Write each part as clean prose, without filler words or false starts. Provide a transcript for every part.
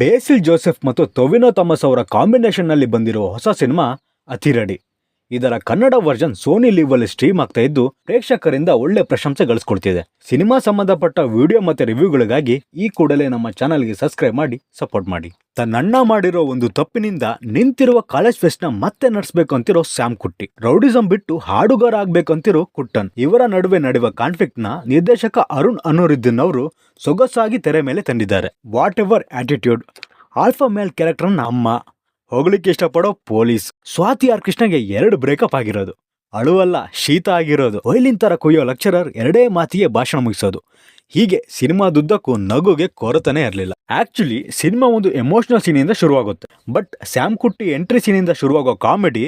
Basil Joseph ಮತ್ತು Tovino Thomas ಅವರ combination ನಲ್ಲಿ ಬಂದಿರುವ ಹೊಸ ಸಿನಿಮಾ ಅತಿರಡಿ. ಇದರ ಕನ್ನಡ ವರ್ಷನ್ ಸೋನಿ ಲಿವ್ ಅಲ್ಲಿ ಸ್ಟ್ರೀಮ್ ಆಗ್ತಾ ಇದ್ದು ಪ್ರೇಕ್ಷಕರಿಂದ ಒಳ್ಳೆ ಪ್ರಶಂಸೆ ಗಳಿಸ್ಕೊಳ್ತಿದೆ. ಸಿನಿಮಾ ಸಂಬಂಧಪಟ್ಟ ವಿಡಿಯೋ ಮತ್ತೆ ರಿವ್ಯೂಗಳಿಗಾಗಿ ಈ ಕೂಡಲೇ ನಮ್ಮ ಚಾನಲ್ಗೆ ಸಬ್ಸ್ಕ್ರೈಬ್ ಮಾಡಿ ಸಪೋರ್ಟ್ ಮಾಡಿ. ತನ್ನಣ್ಣ ಮಾಡಿರೋ ಒಂದು ತಪ್ಪಿನಿಂದ ನಿಂತಿರುವ ಕಾಲೇಜ್ ಫೆಸ್ಟ್ ನ ಮತ್ತೆ ನಡೆಸಬೇಕು ಅಂತಿರೋ ಸ್ಯಾಮ್ ಕುಟ್ಟಿ, ರೌಡಿಸಂ ಬಿಟ್ಟು ಹಾಡುಗಾರ ಆಗ್ಬೇಕಂತಿರೋ ಕುಟ್ಟನ್, ಇವರ ನಡುವೆ ನಡೆಯುವ ಕಾನ್ಫ್ಲಿಕ್ಟ್ ನ ನಿರ್ದೇಶಕ ಅರುಣ್ ಅನುರುದ್ದೀನ್ ಅವರು ಸೊಗಸಾಗಿ ತೆರೆ ಮೇಲೆ ತಂದಿದ್ದಾರೆ. Whatever attitude, alpha male character ನ ಅಮ್ಮ, ಹೋಗ್ಲಿಕ್ಕೆ ಇಷ್ಟಪಡೋ ಪೊಲೀಸ್, ಸ್ವಾತಿ ಆರ್ ಕೃಷ್ಣಗೆ 2 ಬ್ರೇಕಪ್ ಆಗಿರೋದು, ಅಳುವಲ್ಲ ಶೀತ ಆಗಿರೋದು, ವೈಲಿನ್ ತರ ಕೊಯ್ಯೋ ಲೆಕ್ಚರರ್ 2 ಮಾತಿಗೆ ಭಾಷಣ ಮುಗಿಸೋದು, ಹೀಗೆ ಸಿನಿಮಾದುದ್ದಕ್ಕೂ ನಗುಗೆ ಕೊರತನೇ ಇರಲಿಲ್ಲ. ಆಕ್ಚುಲಿ ಸಿನಿಮಾ ಒಂದು ಎಮೋಷನಲ್ ಸೀನ್ ಇಂದ ಶುರುವಾಗುತ್ತೆ, but Sam Kutty entry scene ಇಂದ ಶುರುವಾಗೋ ಕಾಮಿಡಿ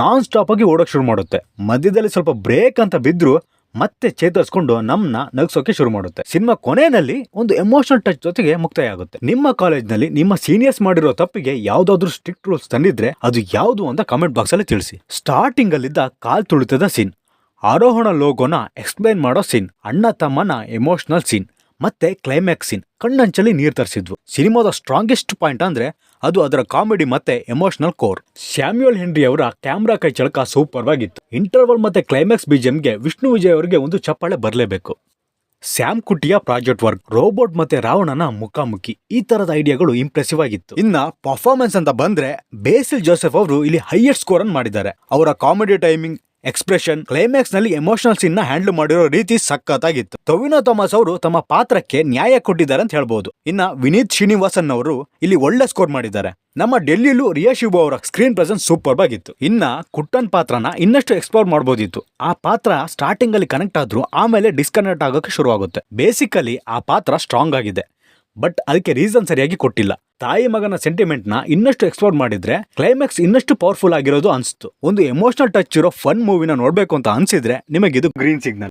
ನಾನ್ ಸ್ಟಾಪ್ ಆಗಿ ಓಡೋಕ್ ಶುರು ಮಾಡುತ್ತೆ. ಮಧ್ಯದಲ್ಲಿ ಸ್ವಲ್ಪ ಬ್ರೇಕ್ ಅಂತ ಬಿದ್ರು ಮತ್ತೆ ಚೇತರಿಸ್ಕೊಂಡು ನಮ್ಮನ್ನ ನಗಿಸೋಕೆ ಶುರು ಮಾಡುತ್ತೆ. ಸಿನಿಮಾ ಕೊನೆಯಲ್ಲಿ ಒಂದು ಎಮೋಷನಲ್ ಟಚ್ ಜೊತೆಗೆ ಮುಕ್ತಾಯ ಆಗುತ್ತೆ. ನಿಮ್ಮ ಕಾಲೇಜ್ನಲ್ಲಿ ನಿಮ್ಮ ಸೀನಿಯರ್ಸ್ ಮಾಡಿರೋ ತಪ್ಪಿಗೆ ಯಾವ್ದಾದ್ರು ಸ್ಟ್ರಿಕ್ಟ್ ರೂಲ್ಸ್ ತಂದಿದ್ರೆ ಅದು ಯಾವುದು ಅಂತ ಕಮೆಂಟ್ ಬಾಕ್ಸ್ ಅಲ್ಲಿ ತಿಳಿಸಿ. ಸ್ಟಾರ್ಟಿಂಗ್ ಅಲ್ಲಿದ್ದ ಕಾಲ್ ತುಳಿತದ ಸೀನ್, ಆರೋಹಣ ಲೋಗೋನ ಎಕ್ಸ್ಪ್ಲೈನ್ ಮಾಡೋ ಸೀನ್, ಅಣ್ಣ ತಮ್ಮನ ಎಮೋಷನಲ್ ಸೀನ್ ಮತ್ತೆ ಕ್ಲೈಮ್ಯಾಕ್ಸ್ ಸೀನ್ ಕಣ್ಣಂಚಲಿ ನೀರ್ ತರಿಸಿದ್ವು. ಸಿನಿಮಾದ ಸ್ಟ್ರಾಂಗೆಸ್ಟ್ ಪಾಯಿಂಟ್ ಅಂದ್ರೆ ಅದು ಅದರ ಕಾಮಿಡಿ ಮತ್ತೆ ಎಮೋಷನಲ್ ಕೋರ್. ಸ್ಯಾಮ್ಯುಯಲ್ ಹೆನ್ರಿ ಅವರ ಕ್ಯಾಮ್ರಾ ಕೈ ಚಳಕ ಸೂಪರ್ ಆಗಿತ್ತು. ಇಂಟರ್ವಲ್ ಮತ್ತೆ ಕ್ಲೈಮ್ಯಾಕ್ಸ್ ಬಿಜಿಎಂಗೆ ವಿಷ್ಣು ವಿಜಯ್ ಅವರಿಗೆ ಒಂದು ಚಪ್ಪಾಳೆ ಬರಲೇಬೇಕು. ಸ್ಯಾಮ್ ಕುಟ್ಟಿಯ ಪ್ರಾಜೆಕ್ಟ್ ವರ್ಕ್, ರೋಬೋಟ್ ಮತ್ತೆ ರಾವಣನ ಮುಖಾಮುಖಿ, ಈ ತರದ ಐಡಿಯಾಗಳು ಇಂಪ್ರೆಸಿವ್ ಆಗಿತ್ತು. ಇನ್ನ ಪರ್ಫಾರ್ಮೆನ್ಸ್ ಅಂತ ಬಂದ್ರೆ ಬೇಸಿಲ್ ಜೋಸೆಫ್ ಅವರು ಇಲ್ಲಿ ಹೈಯೆಸ್ಟ್ ಸ್ಕೋರ್ ಅನ್ನು ಮಾಡಿದ್ದಾರೆ. ಅವರ ಕಾಮಿಡಿ ಟೈಮಿಂಗ್, ಎಕ್ಸ್ಪ್ರೆಷನ್, ಕ್ಲೈಮ್ಯಾಕ್ಸ್ ನಲ್ಲಿ ಎಮೋಷನಲ್ ಸೀನ್ ನ ಹ್ಯಾಂಡಲ್ ಮಾಡಿರೋ ರೀತಿ ಸಖತ್ತಾಗಿತ್ತು. ಟೊವಿನೋ ಥಾಮಸ್ ಅವರು ತಮ್ಮ ಪಾತ್ರಕ್ಕೆ ನ್ಯಾಯ ಕೊಟ್ಟಿದ್ದಾರೆ ಅಂತ ಹೇಳ್ಬಹುದು. ಇನ್ನ ವಿನೀತ್ ಶ್ರೀನಿವಾಸನ್ ಅವರು ಇಲ್ಲಿ ಒಳ್ಳೆ ಸ್ಕೋರ್ ಮಾಡಿದ್ದಾರೆ. ನಮ್ಮ ಡೆಲ್ಲಿಲೂ ರಿಯಾ ಶಿಬು ಅವರ ಸ್ಕ್ರೀನ್ ಪ್ರೆಸೆನ್ಸ್ ಸೂಪರ್ ಆಗಿತ್ತು. ಇನ್ನ ಕುಟ್ಟನ್ ಪಾತ್ರನ ಇನ್ನಷ್ಟು ಎಕ್ಸ್ಪ್ಲೋರ್ ಮಾಡಬಹುದಿತ್ತು. ಆ ಪಾತ್ರ ಸ್ಟಾರ್ಟಿಂಗ್ ಅಲ್ಲಿ ಕನೆಕ್ಟ್ ಆದ್ರೂ ಆಮೇಲೆ ಡಿಸ್ಕನೆಕ್ಟ್ ಆಗೋಕೆ ಶುರು ಆಗುತ್ತೆ. ಬೇಸಿಕಲಿ ಆ ಪಾತ್ರ ಸ್ಟ್ರಾಂಗ್ ಆಗಿದೆ, ಬಟ್ ಅದಕ್ಕೆ ರೀಸನ್ ಸರಿಯಾಗಿ ಕೊಟ್ಟಿಲ್ಲ. ತಾಯಿ ಮಗನ ಸೆಂಟಿಮೆಂಟ್ ನ ಇನ್ನಷ್ಟು ಎಕ್ಸ್ಪ್ಲೋರ್ ಮಾಡಿದ್ರೆ ಕ್ಲೈಮ್ಯಾಕ್ಸ್ ಇನ್ನಷ್ಟು ಪವರ್ಫುಲ್ ಆಗಿರೋದು ಅನ್ಸ್ತು. ಒಂದು ಎಮೋಷನಲ್ ಟಚ್ ಇರೋ ಫನ್ ಮೂವಿನ ನೋಡ್ಬೇಕು ಅಂತ ಅನ್ಸಿದ್ರೆ ನಿಮಗೆ ಇದು ಗ್ರೀನ್ ಸಿಗ್ನಲ್.